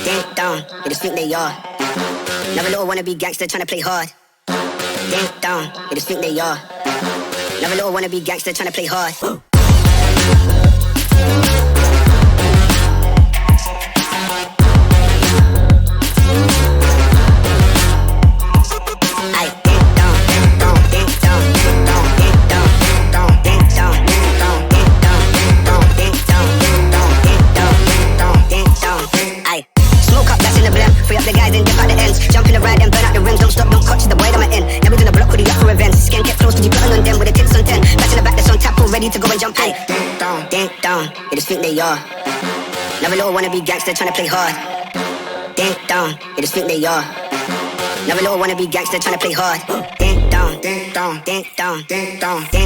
Ding dong, they just think they are. Never little wannabe gangster tryna play hard. Ding dong, they just think they are. Never little wannabe gangster tryna play hard. The guys and dip out the ends. Jump in the ride and burn out the rims. Don't stop, don't catch the boy that I'm in. Never done a block with the upper events. Skin kept close to you, plotting on them with the tits on 10. Back in the back, that's on tap, all ready to go and jump in. Ding dong, they just think they are. Never little wannabe gangster tryna play hard. Ding dong, they just think they are. Never little wannabe gangster tryna play hard. Ding dong, ding dong, ding dong, ding dong, ding.